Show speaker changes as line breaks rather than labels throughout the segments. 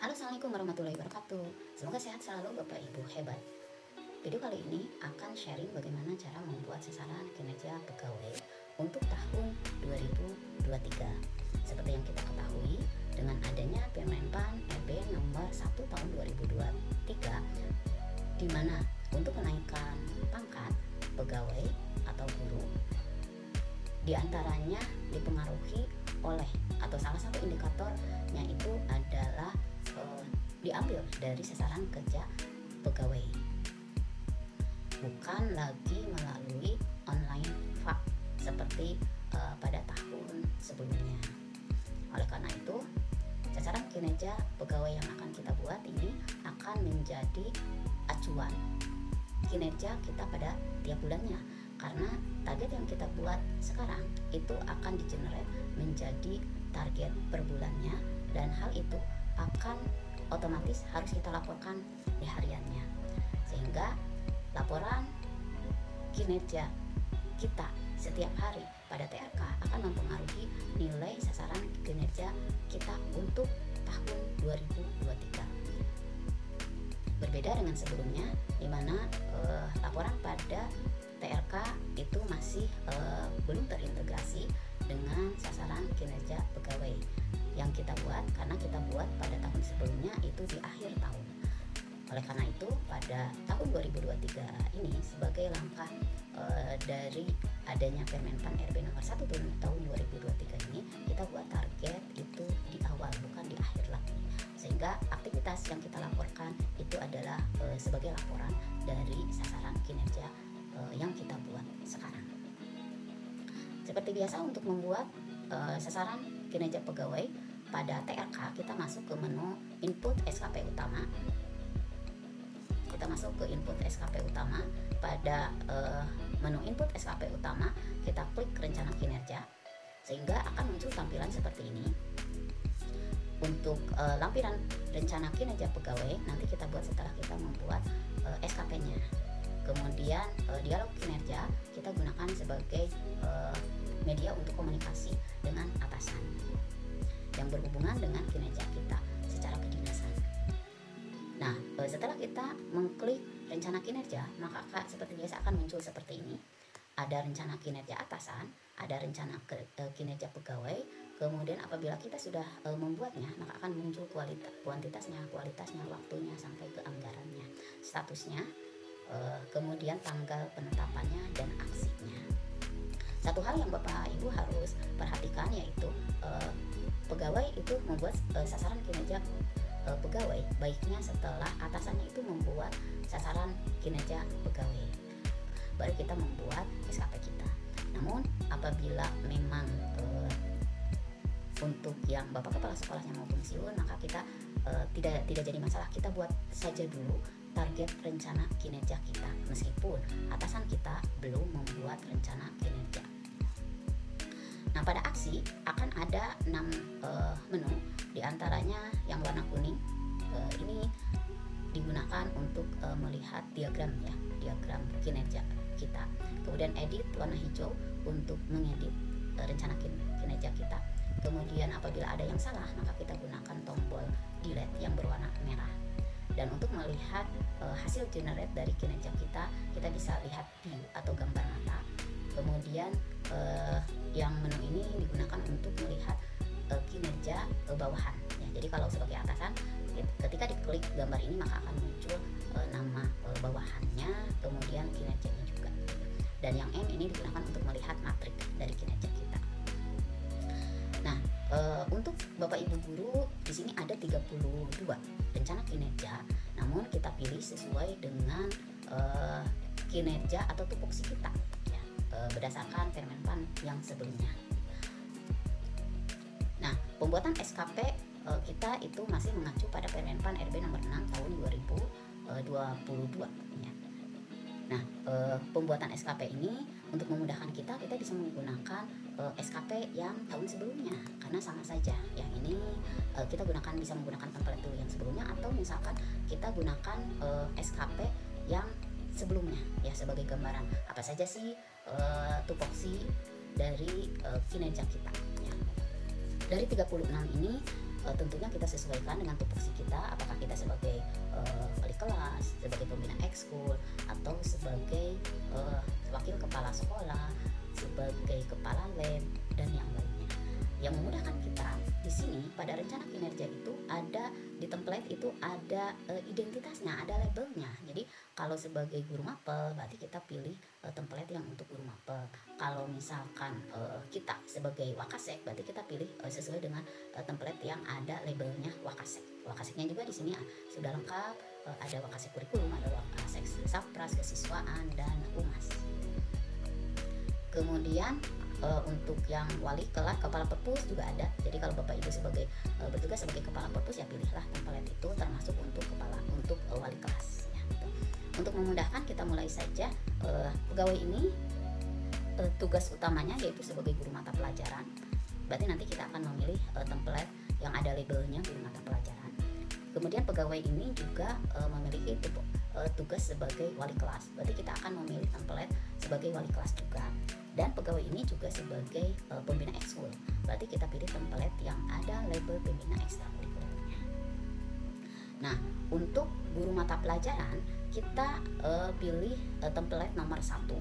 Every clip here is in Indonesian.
Halo, assalamualaikum warahmatullahi wabarakatuh. Semoga sehat selalu Bapak Ibu hebat. Video kali ini akan sharing bagaimana cara membuat sasaran kinerja pegawai untuk tahun 2023. Seperti yang kita ketahui, dengan adanya Permenpan RB nomor 1 tahun 2023, di mana untuk kenaikan pangkat pegawai atau guru diantaranya dipengaruhi oleh atau salah satu indikatornya itu adalah diambil dari sasaran kerja pegawai, bukan lagi melalui online FAQ seperti pada tahun sebelumnya. Oleh karena itu, sasaran kinerja pegawai yang akan kita buat ini akan menjadi acuan kinerja kita pada tiap bulannya, karena target yang kita buat sekarang itu akan di-generate menjadi target per bulannya, dan hal itu akan otomatis harus kita laporkan di hariannya, sehingga laporan kinerja kita setiap hari pada TRK akan mempengaruhi nilai sasaran kinerja kita untuk tahun 2023. Berbeda dengan sebelumnya, di mana laporan pada TRK itu masih belum terintegrasi dengan sasaran kinerja pegawai yang kita buat, karena kita buat pada tahun sebelumnya itu di akhir tahun. Oleh karena itu, pada tahun 2023 ini sebagai langkah dari adanya Permenpan RB nomor 1 tahun 2023 ini, kita buat target itu di awal, bukan di akhir lagi, sehingga aktivitas yang kita laporkan itu adalah sebagai laporan dari sasaran kinerja yang kita buat sekarang. Seperti biasa, untuk membuat sasaran kinerja pegawai pada TRK, kita masuk ke menu input SKP utama. Kita masuk ke input SKP utama. Pada menu input SKP utama, kita klik rencana kinerja, sehingga akan muncul tampilan seperti ini. Untuk lampiran rencana kinerja pegawai nanti kita buat setelah kita membuat SKP-nya. Kemudian dialog kinerja kita gunakan sebagai media untuk komunikasi dengan atasan yang berhubungan dengan kinerja kita secara kedinasan. Nah, setelah kita mengklik rencana kinerja, maka seperti biasa akan muncul seperti ini. Ada rencana kinerja atasan, ada rencana kinerja pegawai. Kemudian apabila kita sudah membuatnya, maka akan muncul kualitasnya, waktunya, sampai ke anggarannya, statusnya, kemudian tanggal penetapannya, dan aksinya. Satu hal yang Bapak Ibu harus perhatikan yaitu pegawai itu membuat sasaran kinerja pegawai baiknya setelah atasannya itu membuat sasaran kinerja pegawai, baru kita membuat SKP kita. Namun apabila memang untuk yang Bapak Kepala Sekolahnya mau pensiun, maka kita tidak jadi masalah, kita buat saja dulu target rencana kinerja kita meskipun atasan kita belum membuat rencana kinerja. Nah, pada aksi akan ada 6 menu, diantaranya yang warna kuning ini digunakan untuk melihat diagram kinerja kita. Kemudian edit warna hijau untuk mengedit rencana kinerja kita. Kemudian apabila ada yang salah, maka kita gunakan tombol delete yang berwarna merah. Dan untuk melihat hasil generate dari kinerja kita bisa lihat view atau gambar mata. Kemudian yang menu ini digunakan untuk melihat kinerja bawahan ya. Jadi kalau sebagai atasan, ketika diklik gambar ini maka akan muncul nama bawahannya, kemudian kinerjanya juga. Dan yang M ini digunakan untuk melihat matrik dari kinerja kita. Nah, untuk Bapak Ibu guru di sini ada 32 rencana kinerja, namun kita pilih sesuai dengan kinerja atau tupoksi kita ya, berdasarkan Permenpan yang sebelumnya. Nah, pembuatan SKP kita itu masih mengacu pada Permenpan RB nomor 6 tahun 2022 ya. Nah, pembuatan SKP ini untuk memudahkan kita bisa menggunakan SKP yang tahun sebelumnya, karena sama saja. Yang ini kita bisa menggunakan template dulu yang sebelumnya, atau misalkan kita gunakan SKP yang sebelumnya ya, sebagai gambaran apa saja sih tupoksi dari kinerja kita ya. Dari 36 ini tentunya kita sesuaikan dengan tupoksi kita, apakah kita sebagai wali kelas, sebagai pembina ekskul, atau sebagai wakil kepala sekolah, sebagai kepala lab, dan yang lainnya. Yang memudahkan kita di sini pada rencana kinerja itu ada di template itu ada identitasnya, ada labelnya. Jadi kalau sebagai guru mapel berarti kita pilih template yang untuk guru mapel. Kalau misalkan kita sebagai wakasek berarti kita pilih sesuai dengan template yang ada labelnya wakasek. Wakaseknya juga di sini sudah lengkap, ada wakasek kurikulum, ada wakasek sapras, kesiswaan, dan humas. Kemudian untuk yang wali kelas, kepala perpus juga ada. Jadi kalau Bapak Ibu sebagai bertugas sebagai kepala perpus ya pilihlah template itu, termasuk untuk wali kelas ya, gitu. Untuk memudahkan kita mulai saja. Pegawai ini tugas utamanya yaitu sebagai guru mata pelajaran. Berarti nanti kita akan memilih template yang ada labelnya guru mata pelajaran. Kemudian pegawai ini juga memiliki tugas sebagai wali kelas. Berarti kita akan memilih template sebagai wali kelas juga. Dan pegawai ini juga sebagai pembina ekskul. Berarti kita pilih template yang ada label pembina ekstrakurikulernya. Nah, untuk guru mata pelajaran kita pilih template nomor 1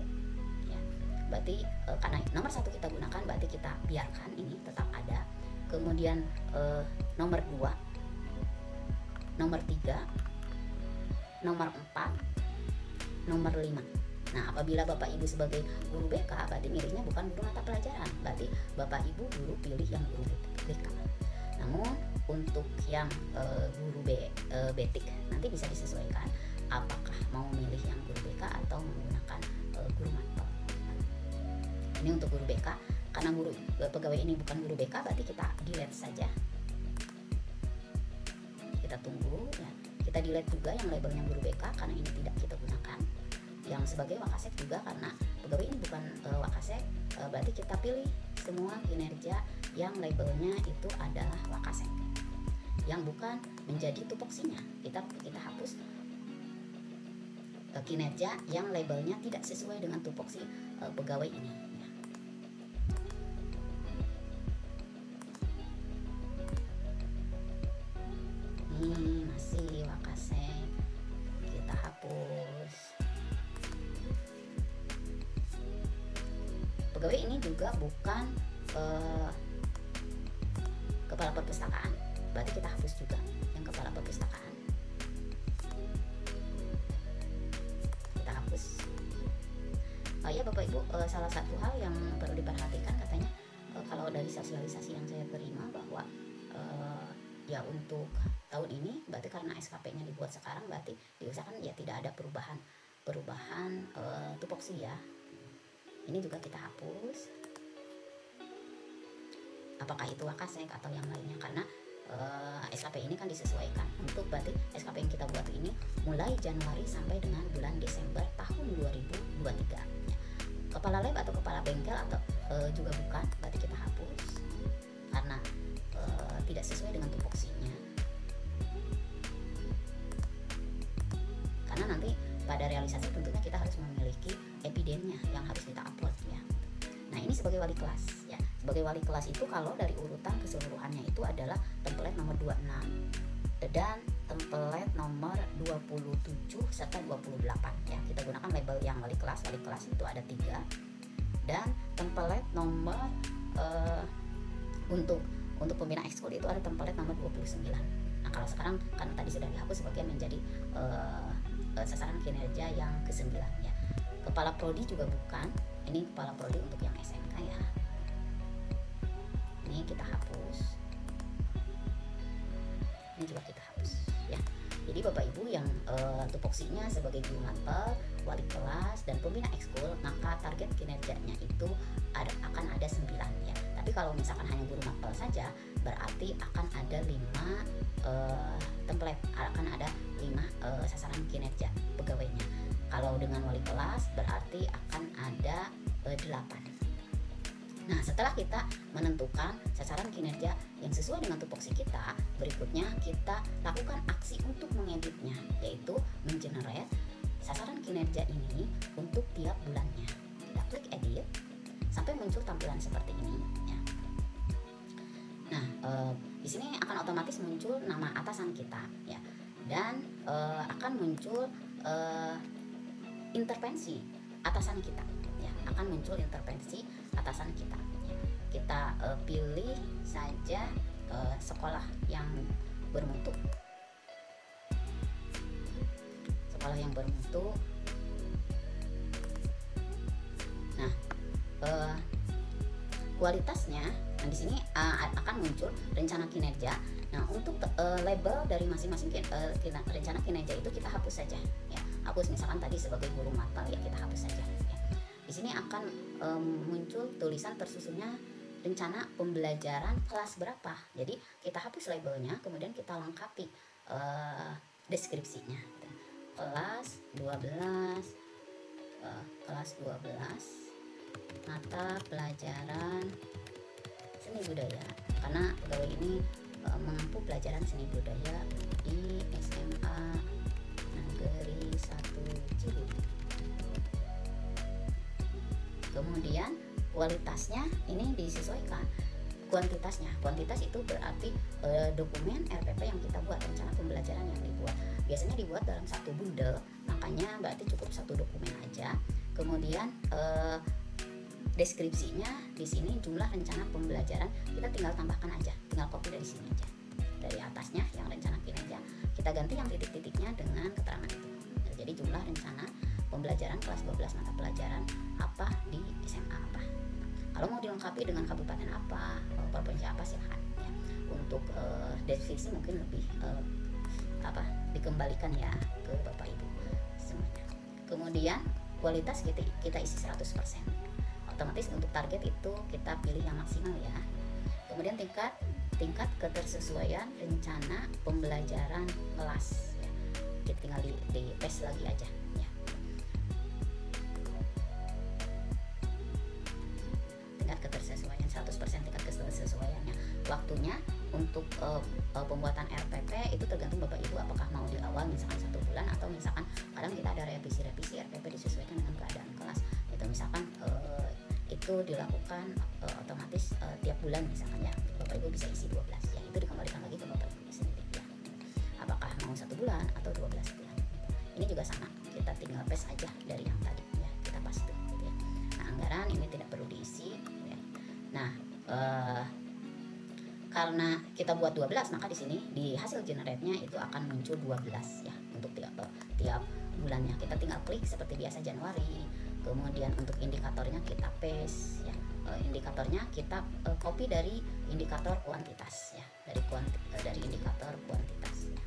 ya. Berarti karena nomor 1 kita gunakan, berarti kita biarkan ini tetap ada. Kemudian nomor 2, nomor 3, nomor 4, nomor 5. Nah, apabila Bapak Ibu sebagai guru BK berarti milihnya bukan guru mata pelajaran, berarti Bapak Ibu guru pilih yang guru BK. Namun untuk yang guru betik nanti bisa disesuaikan apakah mau milih yang guru BK atau menggunakan guru mapel. Ini untuk guru BK, karena pegawai ini bukan guru BK berarti kita delete saja. Kita tunggu ya. Kita delete juga yang labelnya guru BK karena ini tidak kita gunakan. Yang sebagai wakasek juga karena pegawai ini bukan wakasek, berarti kita pilih semua kinerja yang labelnya itu adalah wakasek, yang bukan menjadi tupoksinya. Kita hapus kinerja yang labelnya tidak sesuai dengan tupoksi pegawai ini ya. Ini masih wakasek, kita hapus. Pegawai ini juga bukan kepala perpustakaan, berarti kita hapus juga yang kepala perpustakaan. Kita hapus. Ya Bapak Ibu, salah satu hal yang perlu diperhatikan katanya kalau dari sosialisasi yang saya terima bahwa ya untuk tahun ini berarti karena SKP-nya dibuat sekarang berarti diusahakan ya tidak ada perubahan tupoksi ya. Ini juga kita hapus. Apakah itu wakasek atau yang lainnya, karena SKP ini kan disesuaikan untuk berarti SKP yang kita buat ini mulai Januari sampai dengan bulan Desember tahun 2023 ya. Kepala lab atau kepala bengkel atau juga bukan, berarti kita hapus karena tidak sesuai dengan tupoksinya. Karena nanti pada realisasi tentunya kita harus memiliki epidennya yang harus kita upload ya. Nah, ini sebagai wali kelas ya. Sebagai wali kelas itu kalau dari urutan keseluruhannya itu adalah template nomor 26 dan template nomor 27 serta 28 ya. Kita gunakan label yang wali kelas itu ada 3. Dan template nomor untuk pembina ekskul itu ada template nomor 29. Nah, kalau sekarang karena tadi sudah dihapus sebagian menjadi sasaran kinerja yang ke-9 ya. Kepala prodi juga bukan, ini kepala prodi untuk yang SMK ya. Ini kita hapus. Ini juga kita hapus ya. Jadi Bapak Ibu yang tupoksinya sebagai guru mapel, wali kelas, dan pembina ekskul, maka target kinerjanya itu akan ada 9 ya. Tapi kalau misalkan hanya guru mapel saja berarti akan ada 5 template, akan ada 5 sasaran kinerja pegawainya. Kalau dengan wali kelas berarti akan ada 8. Nah, setelah kita menentukan sasaran kinerja yang sesuai dengan tupoksi kita, berikutnya kita lakukan aksi untuk mengeditnya, yaitu mengenerate sasaran kinerja ini untuk tiap bulannya. Kita klik edit sampai muncul tampilan seperti ini ya. Nah, Di sini akan otomatis muncul nama atasan kita ya, dan akan muncul intervensi atasan kita ya, akan muncul intervensi atasan kita ya. Kita pilih saja sekolah yang bermutu, sekolah yang bermutu. Nah, kualitasnya, nah di sini akan muncul rencana kinerja. Nah, untuk label dari masing-masing rencana kinerja itu kita hapus saja ya. Hapus, misalkan tadi sebagai guru mapel ya, kita hapus saja ya. Di sini akan muncul tulisan tersusunnya rencana pembelajaran kelas berapa. Jadi kita hapus labelnya, kemudian kita lengkapi deskripsinya gitu. Kelas 12 mata pelajaran seni budaya, karena pegawai ini mengampu pelajaran seni budaya di SMA Negeri 1 Cibubur. Kemudian kualitasnya ini disesuaikan kuantitasnya. Kuantitas itu berarti dokumen RPP yang kita buat, rencana pembelajaran yang dibuat. Biasanya dibuat dalam satu bundel, makanya berarti cukup satu dokumen aja. Kemudian deskripsinya di sini jumlah rencana pembelajaran kita tinggal tambahkan aja, tinggal copy dari sini aja. Dari atasnya yang rencana kinerja kita ganti yang titik-titiknya dengan keterangan itu. Jadi jumlah rencana pembelajaran kelas 12 mata pelajaran apa di SMA apa. Kalau mau dilengkapi dengan kabupaten apa, provinsi apa, silahkan ya. Untuk deskripsi mungkin lebih dikembalikan ya ke Bapak Ibu semuanya. Kemudian kualitas kita isi 100%. Otomatis untuk target itu kita pilih yang maksimal ya. Kemudian tingkat ketersesuaian rencana pembelajaran kelas ya. Kita tinggal di paste lagi aja ya. Tingkat ketersesuaian 100% tingkat ketersesuaiannya. Waktunya untuk pembuatan RPP itu tergantung Bapak Ibu apakah mau di awal misalkan 1 bulan, atau misalkan kadang kita ada revisi RPP disesuaikan dengan keadaan kelas. Itu misalkan itu dilakukan otomatis tiap bulan misalkan ya. Bapak Ibu bisa isi 12 ya, itu dikembalikan lagi ke Bapak Ibu sendiri ya. Apakah mau 1 bulan atau 12 bulan. Ini juga sama, kita tinggal paste aja dari yang tadi ya, kita paste gitu ya. Nah, anggaran ini tidak perlu diisi ya. Nah, karena kita buat 12, maka di sini di hasil generate-nya itu akan muncul 12 ya untuk tiap bulannya. Kita tinggal klik seperti biasa Januari. Kemudian untuk indikatornya kita paste ya. Indikatornya kita copy dari indikator kuantitas ya, dari indikator kuantitas ya.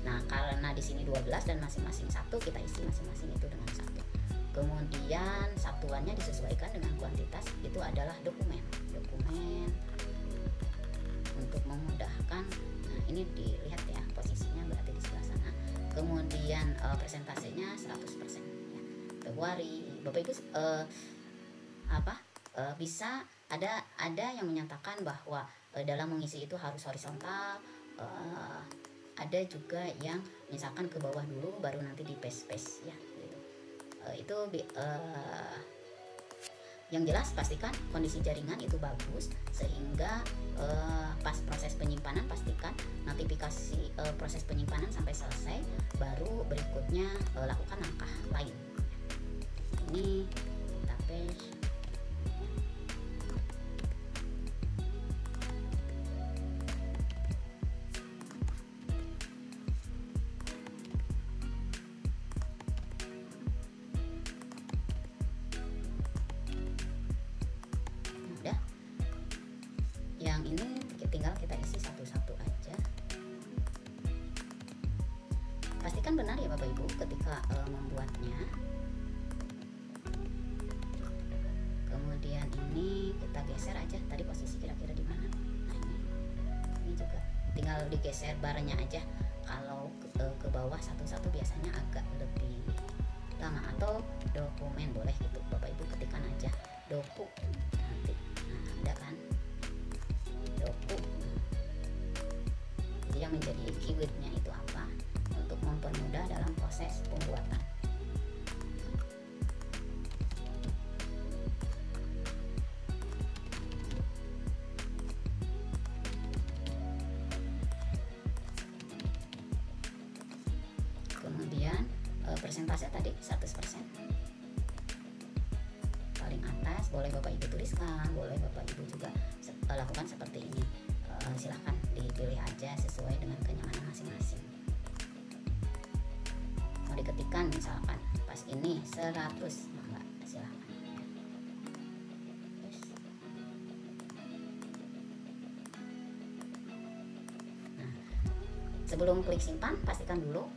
Nah, karena di sini 12 dan masing-masing satu, kita isi masing-masing itu dengan 1. Kemudian satuannya disesuaikan dengan kuantitas, itu adalah dokumen untuk memudahkan. Nah, ini dilihat ya posisinya berarti di sebelah sana. Kemudian presentasenya 100% ya. Februari Bapak Ibu bisa ada yang menyatakan bahwa dalam mengisi itu harus horizontal, ada juga yang misalkan ke bawah dulu baru nanti di paste ya gitu. Itu yang jelas pastikan kondisi jaringan itu bagus, sehingga pas proses penyimpanan pastikan notifikasi proses penyimpanan sampai selesai, baru berikutnya lakukan langkah lain. Ini kita paste. Yang ini tinggal kita isi satu-satu aja. Pastikan benar ya Bapak Ibu ketika membuatnya. Kemudian ini kita geser aja tadi posisi kira-kira di mana. Nah, ini juga tinggal digeser barnya aja. Kalau ke bawah satu-satu biasanya agak lebih lama, atau dokumen boleh gitu Bapak Ibu ketikkan aja doku nanti. Nah, ada kan doku. Jadi yang menjadi keywordnya itu apa untuk mempermudah dalam proses pembuatan. persentase tadi 100%. Paling atas boleh Bapak Ibu tuliskan, boleh Bapak Ibu juga lakukan seperti ini. Silahkan dipilih aja sesuai dengan kenyamanan masing-masing. Mau diketikkan misalkan pas ini 100, maka silahkan. Yes. Nah, sebelum klik simpan, pastikan dulu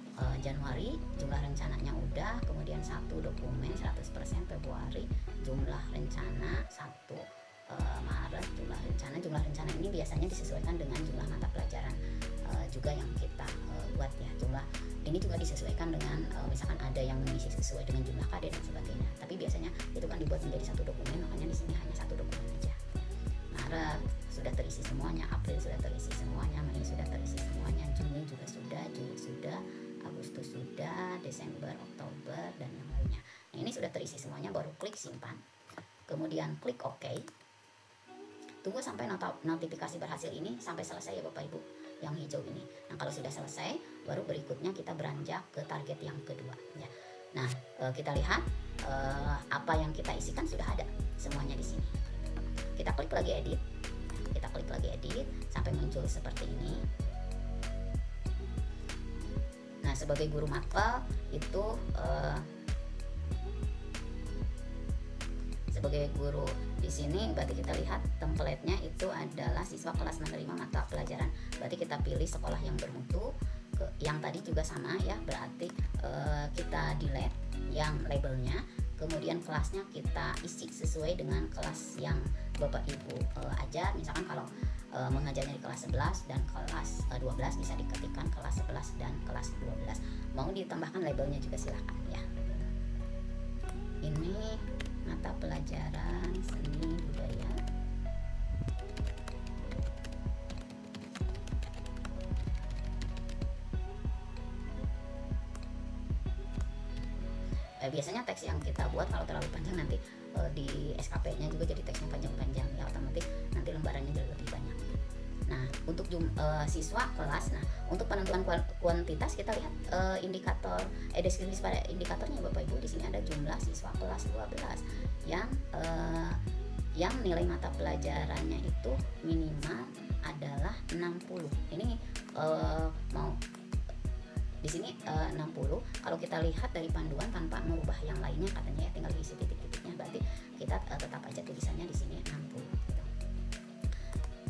Januari jumlah rencananya udah, kemudian 1 dokumen 100%, Februari jumlah rencana 1, Maret jumlah rencana ini biasanya disesuaikan dengan jumlah mata pelajaran juga yang kita buat ya. Jumlah ini juga disesuaikan dengan misalkan ada yang mengisi sesuai dengan jumlah KD dan sebagainya, tapi biasanya itu kan dibuat menjadi satu dokumen, makanya di sini hanya satu dokumen aja. Maret sudah terisi semuanya, April sudah terisi semuanya, Mei sudah terisi semuanya, Juni juga sudah, Juli sudah, Agustus sudah, Desember, Oktober, dan yang lainnya. Nah, ini sudah terisi semuanya, baru klik simpan, kemudian klik OK. Tunggu sampai notifikasi berhasil ini sampai selesai ya Bapak Ibu, yang hijau ini. Nah, kalau sudah selesai, baru berikutnya kita beranjak ke target yang kedua ya. Nah, kita lihat apa yang kita isikan sudah ada semuanya di sini. Kita klik lagi edit, kita klik lagi edit sampai muncul seperti ini. Nah, sebagai guru mapel itu sebagai guru di sini berarti kita lihat template-nya itu adalah siswa kelas menerima mata pelajaran. Berarti kita pilih sekolah yang bermutu. Yang tadi juga sama ya, berarti kita delete yang labelnya, kemudian kelasnya kita isi sesuai dengan kelas yang Bapak Ibu ajar. Misalkan kalau mengajarnya di kelas 11 dan kelas 12 bisa diketikkan kelas 11 dan kelas 12. Mau ditambahkan labelnya juga silahkan ya. Ini mata pelajaran seni budaya. Biasanya teks yang kita buat kalau terlalu panjang nanti di SKP-nya juga jadi teksnya panjang-panjang ya, otomatis nanti lembarannya jadi lebih banyak. Nah, untuk siswa kelas, nah untuk penentuan kuantitas kita lihat indikator deskripsi pada indikatornya Bapak Ibu. Di sini ada jumlah siswa kelas 12 yang nilai mata pelajarannya itu minimal adalah 60. Ini mau di sini 60. Kalau kita lihat dari panduan tanpa merubah yang lainnya katanya ya, tinggal diisi titik-titiknya, berarti kita tetap aja tulisannya di sini 60 gitu.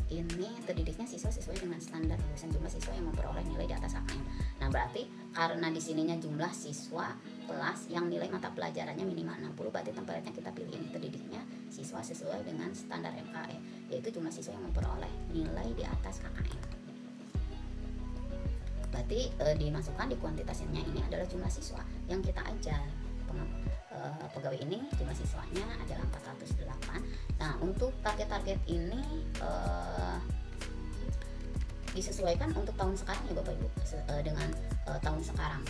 Ini terdidiknya siswa sesuai dengan standar lulusan, jumlah siswa yang memperoleh nilai di atas KKM. Nah, berarti karena di sininya jumlah siswa kelas yang nilai mata pelajarannya minimal 60, berarti tempatnya kita pilih ini terdidiknya siswa sesuai dengan standar MKE, yaitu jumlah siswa yang memperoleh nilai di atas KKM. Berarti dimasukkan di kuantitasnya ini adalah jumlah siswa yang kita ajar. Pegawai ini jumlah siswanya adalah 408. Nah, untuk target-target ini disesuaikan untuk tahun sekarang ya Bapak Ibu, dengan tahun sekarang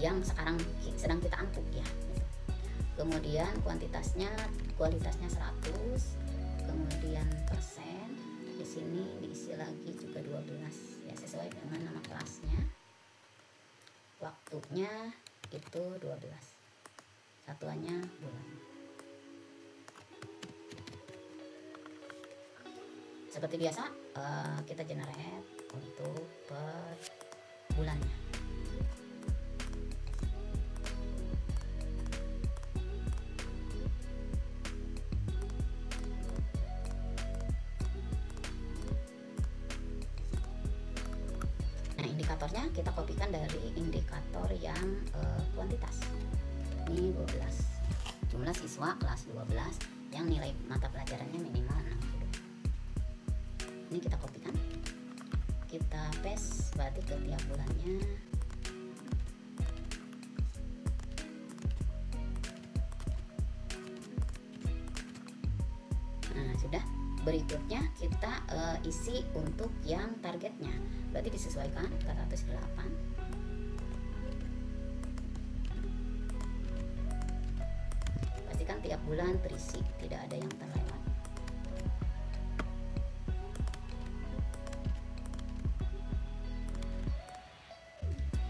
yang sekarang sedang kita angkut ya gitu. Kemudian kualitasnya 100, kemudian persen di sini diisi lagi juga 12 ya, sesuai dengan nama kelasnya. Waktunya itu 12, satuannya bulan. Seperti biasa kita generate untuk per bulannya. Nah, indikatornya kita kopikan dari indikator yang kuantitas. Ini 12. Jumlah siswa kelas 12 yang nilai mata pelajarannya minimal 60. Ini kita kopikan. Kita paste berarti ke tiap bulannya. Nah, sudah. Berikutnya kita isi untuk yang targetnya, berarti disesuaikan 408. Pastikan tiap bulan terisi, tidak ada yang terlewat.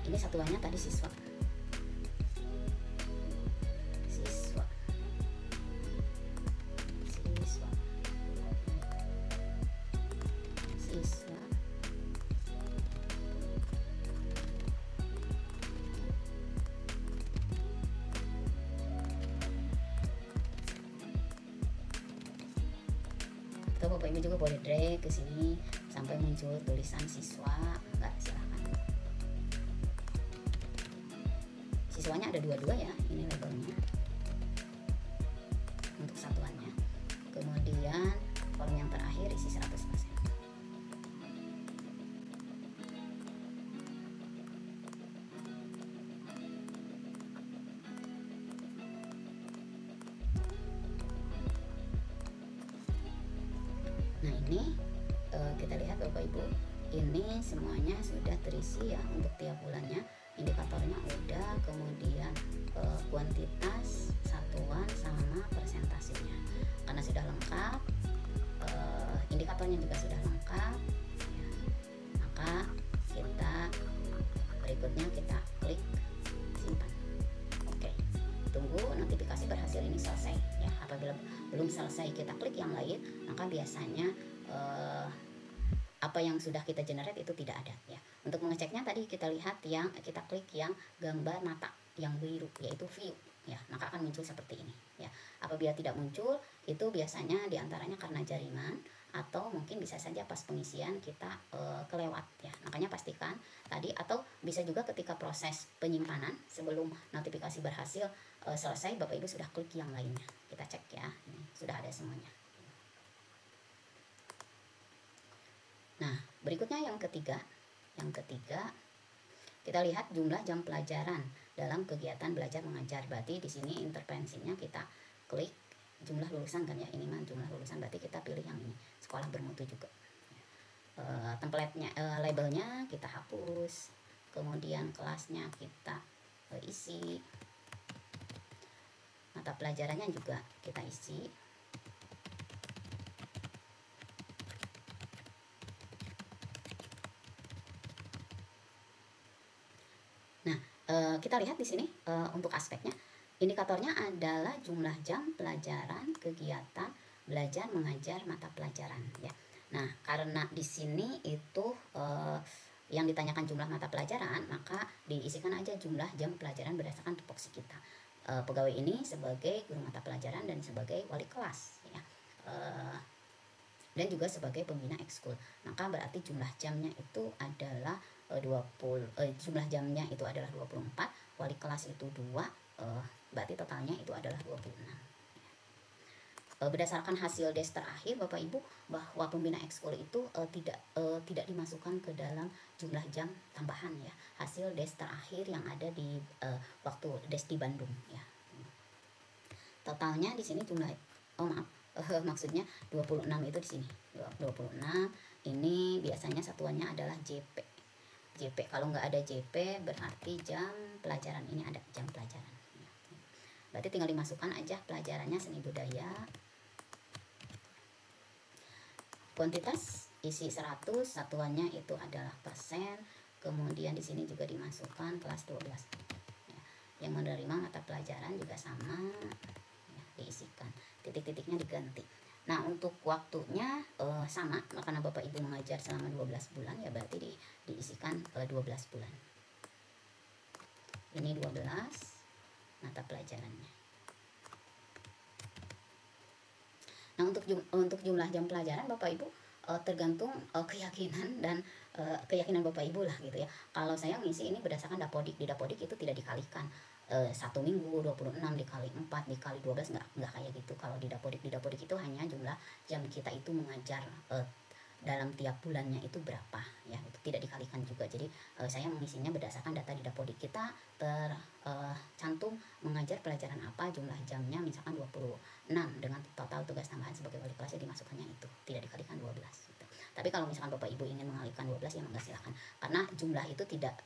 Ini satuannya tadi siswa. Bapak Ibu juga boleh drag ke sini sampai muncul tulisan siswa, enggak, silahkan. Siswanya ada dua-dua ya, ini labelnya untuk satuannya. Kemudian kolom yang terakhir isi 100%. Nah ini kita lihat Bapak Ibu, ini semuanya sudah terisi ya untuk tiap bulannya. Indikatornya udah, kemudian kuantitas, satuan, sama presentasinya. Karena sudah lengkap, indikatornya juga sudah lengkap ya, maka kita berikutnya kita klik simpan. Oke, tunggu notifikasi berhasil ini selesai ya. Apabila belum selesai kita klik yang lain, maka biasanya apa yang sudah kita generate itu tidak ada ya. Untuk mengeceknya tadi kita lihat yang kita klik yang gambar mata yang biru, yaitu view ya, maka akan muncul seperti ini ya. Apabila tidak muncul, itu biasanya diantaranya karena jaringan, atau mungkin bisa saja pas pengisian kita kelewat ya. Makanya pastikan tadi, atau bisa juga ketika proses penyimpanan sebelum notifikasi berhasil selesai, Bapak Ibu sudah klik yang lainnya. Kita cek ya, ini sudah ada semuanya. Nah, berikutnya yang ketiga kita lihat jumlah jam pelajaran dalam kegiatan belajar mengajar. Berarti di sini intervensinya kita klik jumlah lulusan kan ya, ini mah jumlah lulusan, berarti kita pilih yang ini, sekolah bermutu juga. Templatenya, labelnya kita hapus, kemudian kelasnya kita isi, mata pelajarannya juga kita isi. Nah, kita lihat di sini untuk aspeknya, indikatornya adalah jumlah jam pelajaran kegiatan belajar mengajar mata pelajaran ya. Nah, karena di sini itu yang ditanyakan jumlah mata pelajaran, maka diisikan aja jumlah jam pelajaran berdasarkan tupoksi kita. Pegawai ini sebagai guru mata pelajaran dan sebagai wali kelas ya, dan juga sebagai pembina ekskul, maka berarti jumlah jamnya itu adalah 20, jumlah jamnya itu adalah 24, wali kelas itu 2, berarti totalnya itu adalah 26. Berdasarkan hasil des terakhir Bapak Ibu, bahwa pembina ekskul itu tidak dimasukkan ke dalam jumlah jam tambahan ya, hasil des terakhir yang ada di waktu des di Bandung ya. Totalnya di sini jumlah, maksudnya 26 itu di sini 26. Ini biasanya satuannya adalah JP. Kalau nggak ada JP berarti jam pelajaran, ini ada jam pelajaran. Berarti tinggal dimasukkan aja pelajarannya seni budaya. Kuantitas isi 100, satuannya itu adalah persen. Kemudian di sini juga dimasukkan kelas 12. Ya, yang menerima mata pelajaran juga sama ya, diisikan. Titik-titiknya diganti. Nah, untuk waktunya sama, karena Bapak Ibu mengajar selama 12 bulan ya, berarti diisikan 12 bulan. Ini 12 mata pelajarannya. Nah, untuk jumlah jam pelajaran Bapak Ibu tergantung keyakinan dan keyakinan Bapak Ibu lah gitu ya. Kalau saya ngisi ini berdasarkan Dapodik, di Dapodik itu tidak dikalikan 1 minggu 26 dikali 4 dikali 12, enggak kayak gitu. Kalau di Dapodik itu hanya jumlah jam kita itu mengajar dalam tiap bulannya itu berapa ya, itu tidak dikalikan juga. Jadi saya mengisinya berdasarkan data di Dapodik. Kita tercantum mengajar pelajaran apa, jumlah jamnya misalkan 26, dengan total tugas tambahan sebagai wali kelasnya dimasukkannya itu, tidak dikalikan 12 gitu. Tapi kalau misalkan Bapak Ibu ingin mengalikan 12 ya monggo silakan, karena jumlah itu tidak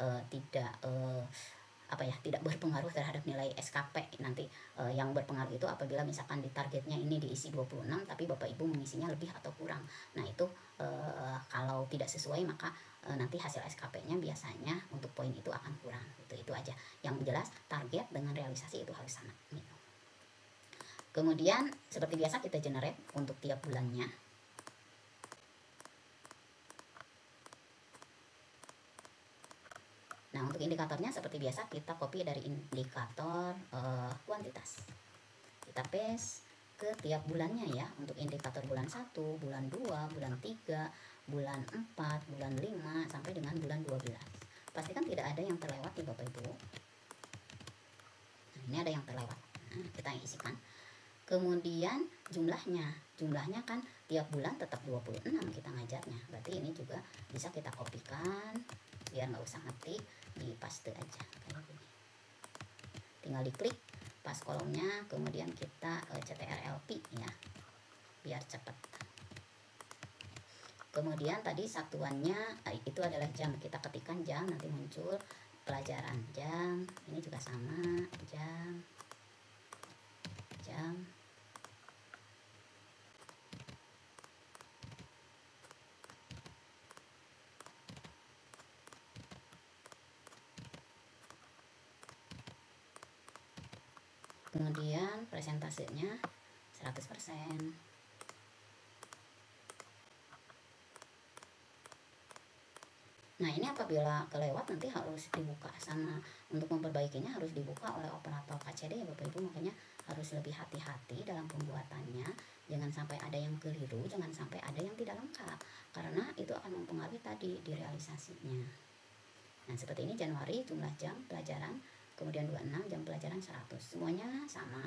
tidak berpengaruh terhadap nilai SKP nanti. Yang berpengaruh itu apabila misalkan di targetnya ini diisi 26 tapi Bapak Ibu mengisinya lebih atau kurang. Nah, itu kalau tidak sesuai maka nanti hasil SKP-nya biasanya untuk poin itu akan kurang. Itu aja. Yang jelas target dengan realisasi itu harus sama gitu. Kemudian seperti biasa kita generate untuk tiap bulannya. Nah, untuk indikatornya seperti biasa kita copy dari indikator kuantitas. Kita paste, ke tiap bulannya ya, untuk indikator bulan 1, bulan 2, bulan 3, bulan 4, bulan 5 sampai dengan bulan 12. Pastikan tidak ada yang terlewat ya Bapak Ibu. Nah, ini ada yang terlewat. Nah, kita isikan. Kemudian jumlahnya kan tiap bulan tetap 26 kita ngajarnya. Berarti ini juga bisa kita kopikan biar nggak usah ngetik, di paste aja kayak gini. Tinggal diklik pas kolomnya, kemudian kita CTRL-P ya, biar cepat. Kemudian tadi satuannya itu adalah jam, kita ketikkan jam, nanti muncul pelajaran jam. Ini juga sama, jam. Kemudian presentasenya 100%. Nah, ini apabila kelewat nanti harus dibuka, sama untuk memperbaikinya harus dibuka oleh operator KCD ya Bapak Ibu. Makanya harus lebih hati-hati dalam pembuatannya, jangan sampai ada yang keliru, jangan sampai ada yang tidak lengkap, karena itu akan mempengaruhi tadi di realisasinya. Nah, seperti ini Januari jumlah jam pelajaran, kemudian 26 jam pelajaran 100, semuanya sama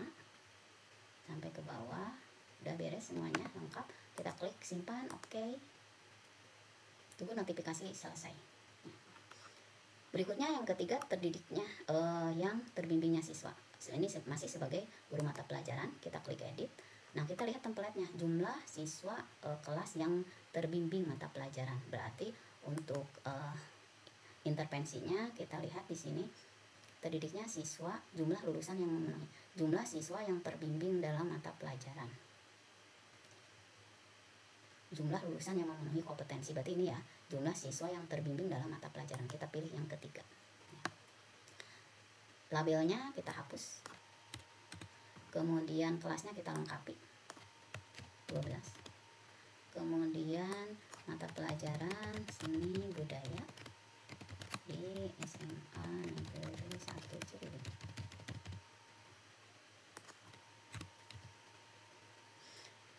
sampai ke bawah. Udah beres semuanya, lengkap. Kita klik simpan, oke. Tunggu notifikasi selesai. Berikutnya yang ketiga, terdidiknya yang terbimbingnya siswa. Ini masih sebagai guru mata pelajaran. Kita klik edit. Nah, kita lihat template-nya, jumlah siswa kelas yang terbimbing mata pelajaran. Berarti untuk intervensinya kita lihat di sini, terdidiknya siswa, jumlah lulusan yang memenuhi, jumlah siswa yang terbimbing dalam mata pelajaran, jumlah lulusan yang memenuhi kompetensi. Berarti ini ya, jumlah siswa yang terbimbing dalam mata pelajaran. Kita pilih yang ketiga. Labelnya kita hapus. Kemudian kelasnya kita lengkapi 12. Kemudian mata pelajaran seni budaya di SMA Negeri 1 Cirebon.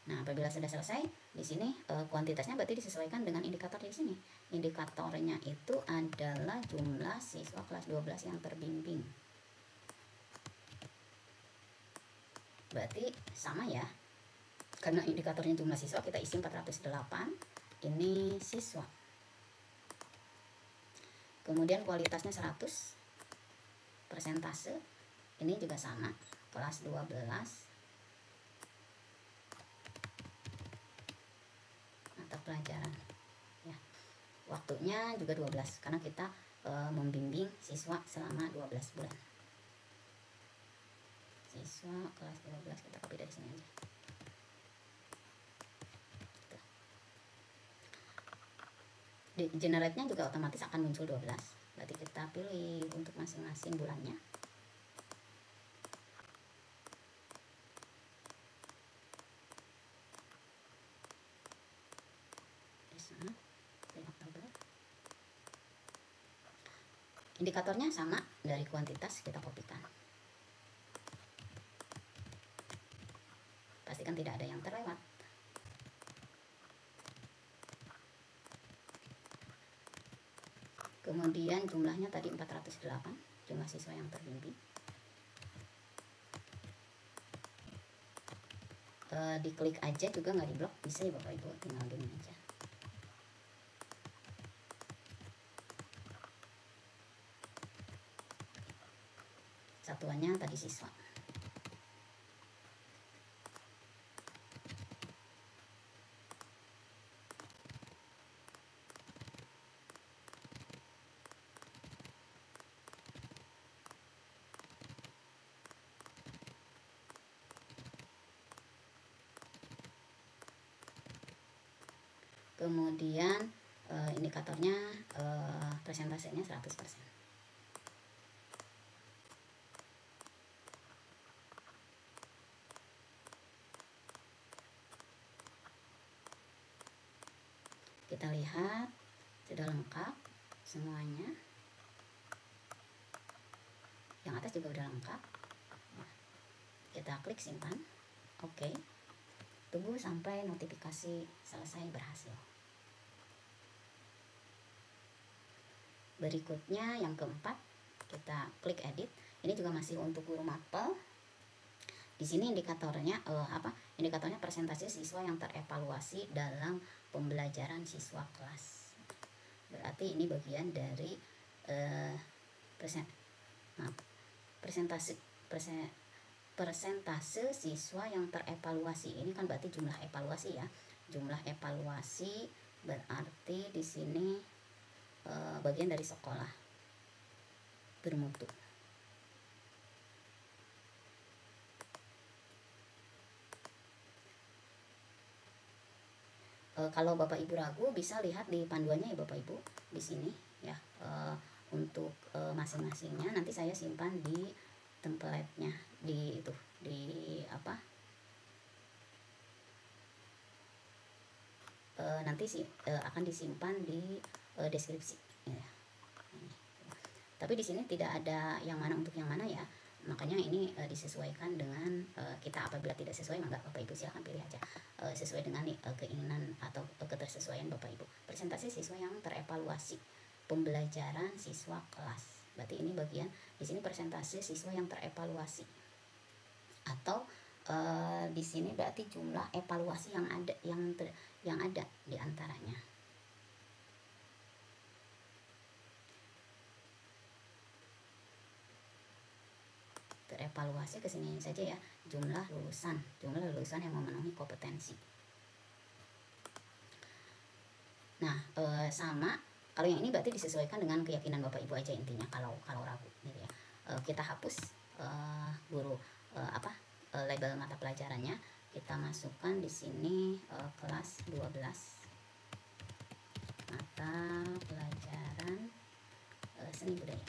Nah, apabila sudah selesai, di sini kuantitasnya berarti disesuaikan dengan indikator di sini. Indikatornya itu adalah jumlah siswa kelas 12 yang terbimbing. Berarti sama ya. Karena indikatornya jumlah siswa, kita isi 408. Ini siswa. Kemudian kualitasnya 100. Persentase ini juga sama, kelas 12. Pelajaran ya, waktunya juga 12 karena kita membimbing siswa selama 12 bulan. Siswa kelas 12 kita copy dari sini aja. Di generate-nya juga otomatis akan muncul 12. Berarti kita pilih untuk masing-masing bulannya. Indikatornya sama, dari kuantitas kita kopikan. Pastikan tidak ada yang terlewat. Kemudian jumlahnya tadi 408, jumlah siswa yang terbimbing. Diklik aja juga nggak diblok, bisa ya Bapak Ibu, tinggal gini aja. Satuannya tadi siswa. Kemudian indikatornya presentasenya 100%. Kita lihat sudah lengkap semuanya. Yang atas juga udah lengkap. Kita klik simpan. Oke. Tunggu sampai notifikasi selesai berhasil. Berikutnya yang keempat, kita klik edit. Ini juga masih untuk guru mapel. Di sini indikatornya Indikatornya persentase siswa yang terevaluasi dalam pembelajaran siswa kelas. Berarti ini bagian dari persentase siswa yang terevaluasi. Ini kan berarti jumlah evaluasi ya. Jumlah evaluasi berarti di sini bagian dari sekolah bermutu. Kalau Bapak Ibu ragu bisa lihat di panduannya ya Bapak Ibu di sini ya, untuk masing-masingnya nanti saya simpan di template-nya di itu nanti akan disimpan di deskripsi ya. Tapi di sini tidak ada yang mana untuk yang mana ya. Makanya ini disesuaikan dengan kita. Apabila tidak sesuai maka Bapak Ibu silahkan pilih aja sesuai dengan keinginan atau ketersesuaian Bapak Ibu. Persentase siswa yang terevaluasi pembelajaran siswa kelas. Berarti ini bagian di sini persentase siswa yang terevaluasi. Atau di sini berarti jumlah evaluasi yang ada di antaranya. Terevaluasi ke sini saja ya, jumlah lulusan yang memenuhi kompetensi. Nah, sama kalau yang ini berarti disesuaikan dengan keyakinan Bapak Ibu aja intinya. Kalau ragu gitu ya, kita hapus label mata pelajarannya, kita masukkan di sini kelas 12 mata pelajaran seni budaya.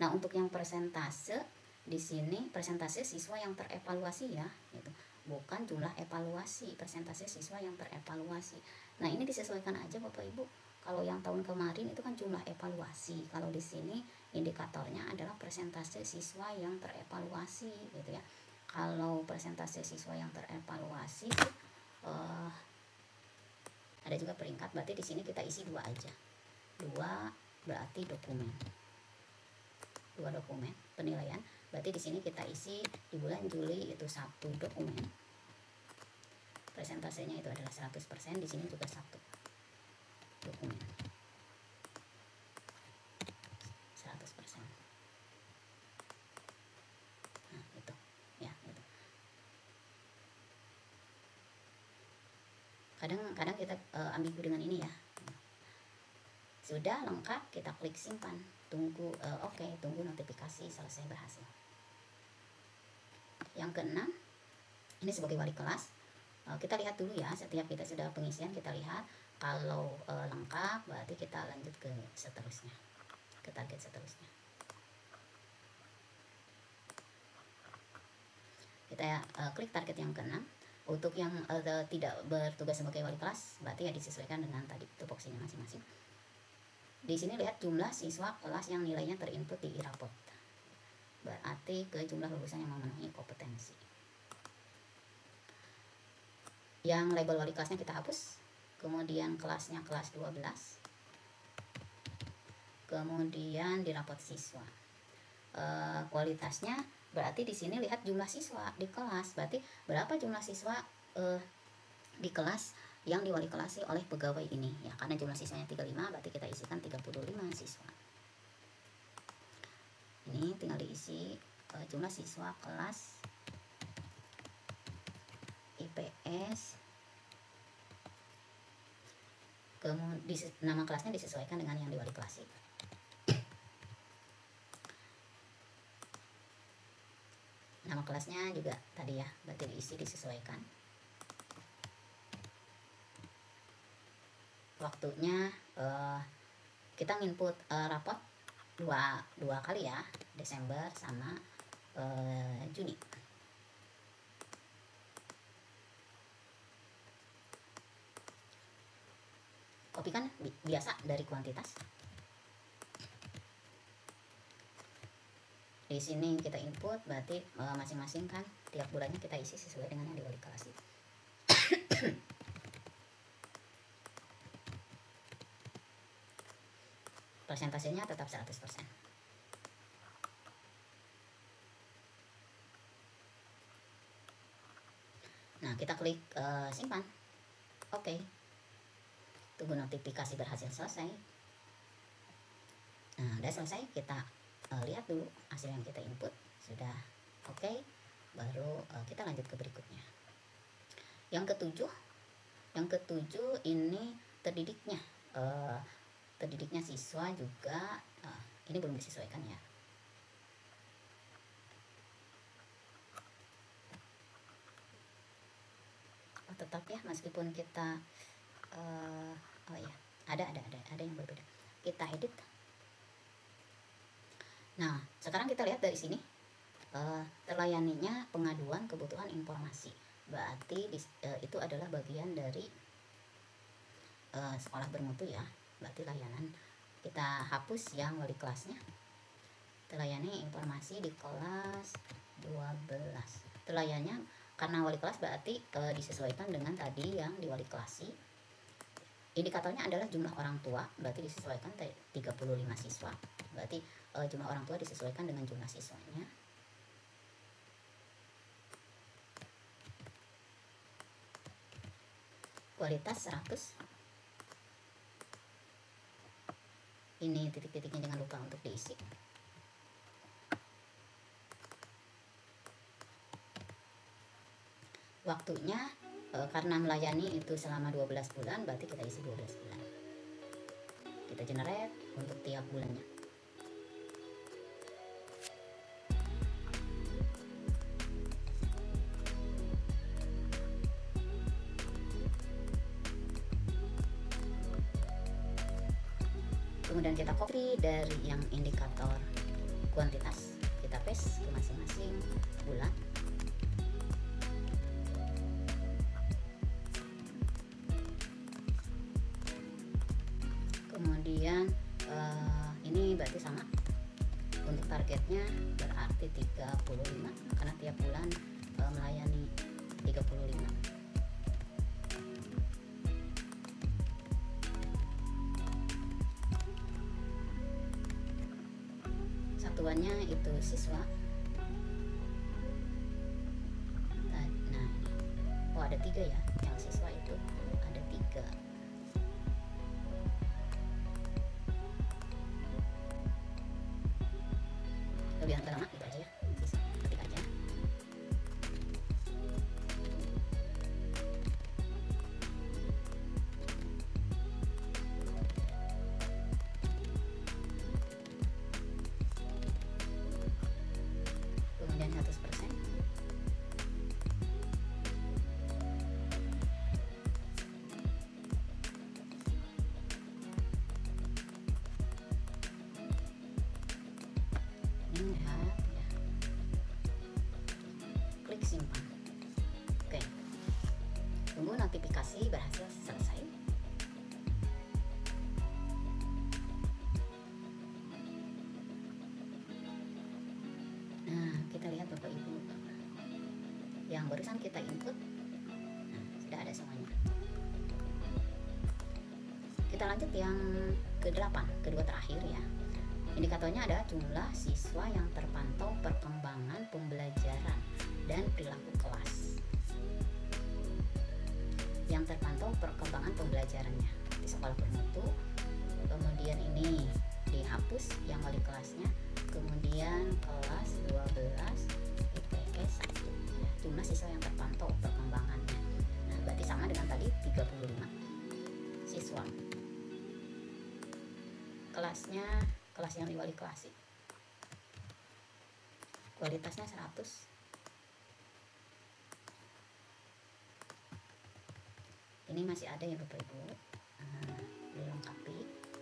Nah, untuk yang persentase di sini persentase siswa yang terevaluasi ya, gitu. Bukan jumlah evaluasi, persentase siswa yang terevaluasi. Nah, ini disesuaikan aja Bapak Ibu. Kalau yang tahun kemarin itu kan jumlah evaluasi. Kalau di sini indikatornya adalah persentase siswa yang terevaluasi gitu ya. Kalau persentase siswa yang terevaluasi ada juga peringkat, berarti di sini kita isi 2 aja. 2 berarti dokumen. 2 dokumen penilaian. Berarti di sini kita isi di bulan Juli itu 1 dokumen. Persentasenya itu adalah 100%, di sini juga 1 dokumen. 100%. Nah, itu ya, itu. Kadang kita ambigu dengan ini ya. Sudah lengkap, kita klik simpan. Tunggu tunggu notifikasi selesai berhasil. Yang keenam, ini sebagai wali kelas, kita lihat dulu ya, setiap kita sudah pengisian kita lihat. Kalau lengkap berarti kita lanjut ke seterusnya, ke target seterusnya. Kita klik target yang keenam. Untuk yang tidak bertugas sebagai wali kelas berarti ya disesuaikan dengan tadi tupoksinya masing-masing. Di sini lihat jumlah siswa kelas yang nilainya terinput di e-raport. Berarti ke jumlah lulusan yang memenuhi kompetensi. Yang label wali kelasnya kita hapus. Kemudian kelasnya kelas 12. Kemudian di raport siswa. Kualitasnya berarti di sini lihat jumlah siswa di kelas. Berarti berapa jumlah siswa di kelas yang diwali kelasi oleh pegawai ini ya, karena jumlah siswanya 35 berarti kita isikan 35 siswa. Ini tinggal diisi jumlah siswa kelas IPS, kemudian nama kelasnya disesuaikan dengan yang diwali kelasi. Nama kelasnya juga tadi ya, berarti diisi disesuaikan. Waktunya kita nginput rapot dua kali ya, Desember sama Juni. Kopikan biasa dari kuantitas. Di sini kita input, berarti masing-masing kan tiap bulannya kita isi sesuai dengan yang di wali kelas. Persentasenya tetap 100%. Nah, kita klik simpan. Oke. Tunggu notifikasi berhasil selesai. Nah, udah selesai, kita lihat dulu hasil yang kita input. Sudah oke, baru kita lanjut ke berikutnya. Yang ketujuh ini terdidiknya. Terdidiknya siswa juga ini belum disesuaikan ya. Tetap ya, meskipun kita oh ya, ada yang berbeda. Kita edit. Nah, sekarang kita lihat dari sini terlayaninya pengaduan kebutuhan informasi. Berarti itu adalah bagian dari sekolah bermutu ya. Berarti layanan. Kita hapus yang wali kelasnya. Terlayani informasi di kelas 12. Terlayani karena wali kelas berarti disesuaikan dengan tadi yang di wali kelasi. Indikatornya adalah jumlah orang tua, berarti disesuaikan 35 siswa. Berarti jumlah orang tua disesuaikan dengan jumlah siswanya. Kualitas 100. Ini titik-titiknya jangan lupa untuk diisi. Waktunya karena melayani itu selama 12 bulan, berarti kita isi 12 bulan. Kita generate untuk tiap bulannya. Kemudian kita copy dari yang indikator kuantitas, kita paste ke masing-masing bulan. Kemudian ini berarti sama untuk targetnya, berarti 35 karena tiap bulan melayani 35. Satuannya itu siswa. Nah ini, oh ada 3 ya, yang siswa itu ada 3. Lebih antara lama gitu aja ya, bisa ketik aja. Kemudian 100%. Lihat ya, klik simpan. Oke, tunggu notifikasi berhasil selesai. Nah, kita lihat Bapak Ibu yang barusan kita input. Nah, sudah ada semuanya. Kita lanjut yang ke-8, kedua terakhir ya. Indikatornya adalah jumlah siswa yang terpantau perkembangan pembelajaran dan perilaku kelas. Yang terpantau perkembangan pembelajarannya di sekolah bermutu. Kemudian ini dihapus yang wali kelasnya. Kemudian kelas 12 IPS 1 ya, jumlah siswa yang terpantau perkembangannya. Nah, berarti sama dengan tadi 35 siswa. Kelasnya kelas yang di wali kelas. Kualitasnya 100. Ini masih ada ya Bapak Ibu. Dilengkapi.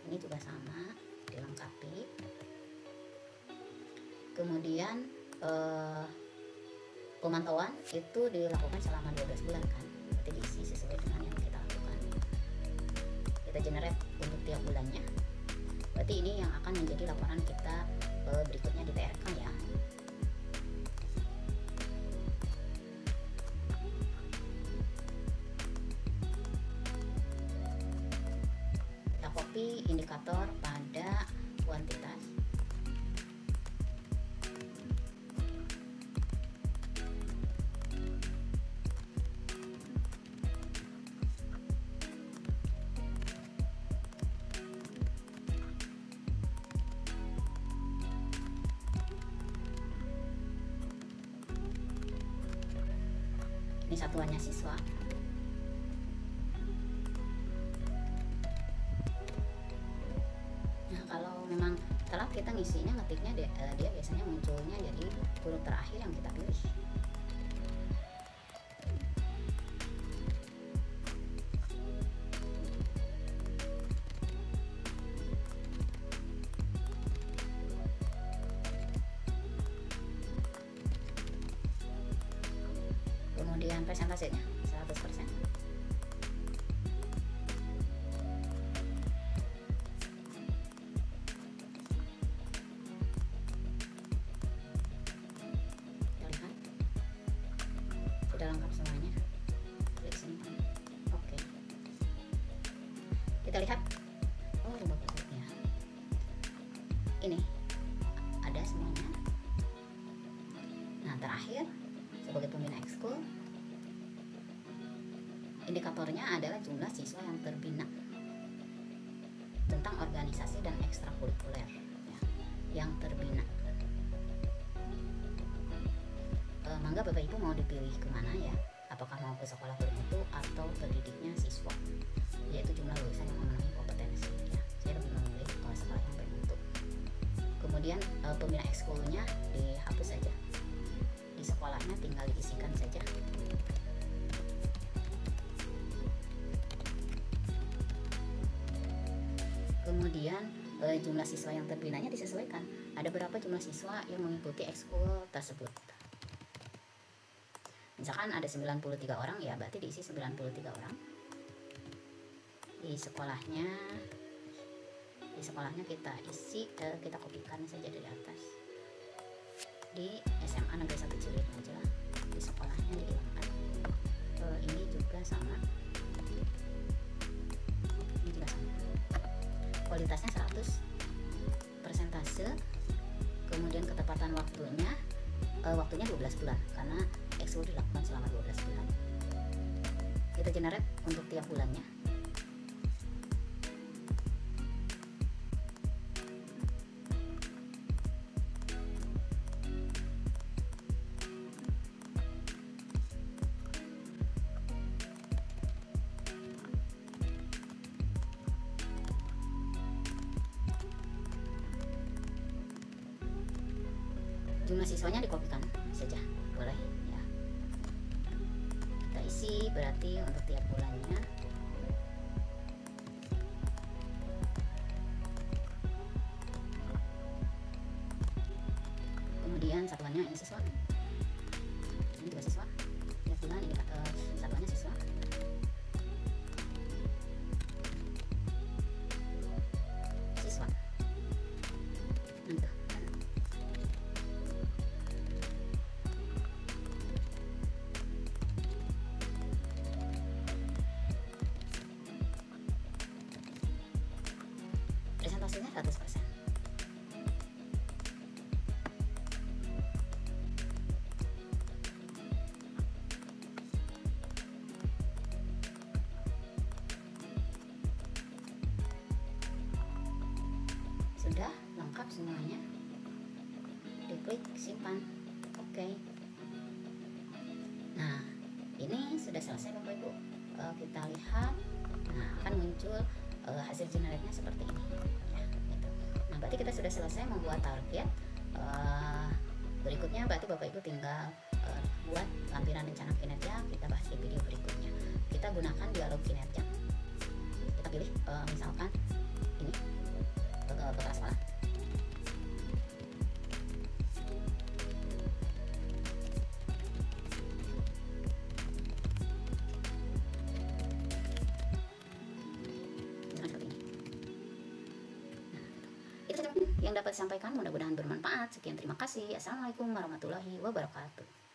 Ini juga sama, dilengkapi. Kemudian pemantauan itu dilakukan selama 12 bulan kan. Berarti diisi sesuai dengan yang kita lakukan. Kita generate untuk tiap bulannya. Berarti ini yang akan menjadi laporan kita berikutnya di TRK ya. tapi indikator pada kuantitas. Ini satuannya siswa. Nah, kalau memang telat kita ngisinya, ngetiknya dia biasanya munculnya jadi huruf terakhir yang kita pilih. Kemudian persentasenya 100%. Kita lihat sudah lengkap semuanya. Klik simpan. Oke. Kita lihat. Oh, rubah passwordnya. Ini ada semuanya. Nah, terakhir sebagai pembina ekskul, indikatornya adalah jumlah siswa yang terbina tentang organisasi dan ekstrakurikuler ya, yang terbina. Mangga Bapak Ibu mau dipilih kemana ya, apakah mau ke sekolah bermutu atau terdidiknya siswa, yaitu jumlah lulusan yang memenuhi kompetensi ya. Saya lebih memilih sekolah yang bermutu. Kemudian pembina ekskulnya dihapus saja, di sekolahnya tinggal diisikan saja. Kemudian jumlah siswa yang terbinanya disesuaikan. Ada berapa jumlah siswa yang mengikuti ekskul tersebut. Misalkan ada 93 orang ya, berarti diisi 93 orang. Di sekolahnya kita isi, kita kopikan saja dari atas. Di SMA Negeri 1 Cilik aja lah, di sekolahnya dihilangkan. Ini juga sama. Ini juga sama. Kualitasnya 100, persentase, kemudian ketepatan waktunya 12 bulan karena ekskul dilakukan selama 12 bulan. Kita generate untuk tiap bulannya. Jumlah siswanya dikopikan saja, boleh ya. Kita isi berarti untuk tiap bulannya. Kemudian satuannya ini siswa, ini juga siswa. Tiap bulan ini satuannya siswa. Siswa. Nah, presentasinya 100%. Sudah lengkap semuanya. Diklik simpan. Oke. Nah, ini sudah selesai Bapak Ibu. Kita lihat. Nah, akan muncul hasil generate-nya seperti ini ya, gitu. Nah, berarti kita sudah selesai membuat target. Berikutnya berarti Bapak Ibu tinggal buat lampiran rencana kinerja. Kita bahas di video berikutnya. Kita gunakan dialog kinerja. Kita pilih misalkan ini kepala sekolah. Itu saja yang dapat disampaikan, mudah-mudahan bermanfaat. Sekian, terima kasih. Assalamualaikum warahmatullahi wabarakatuh.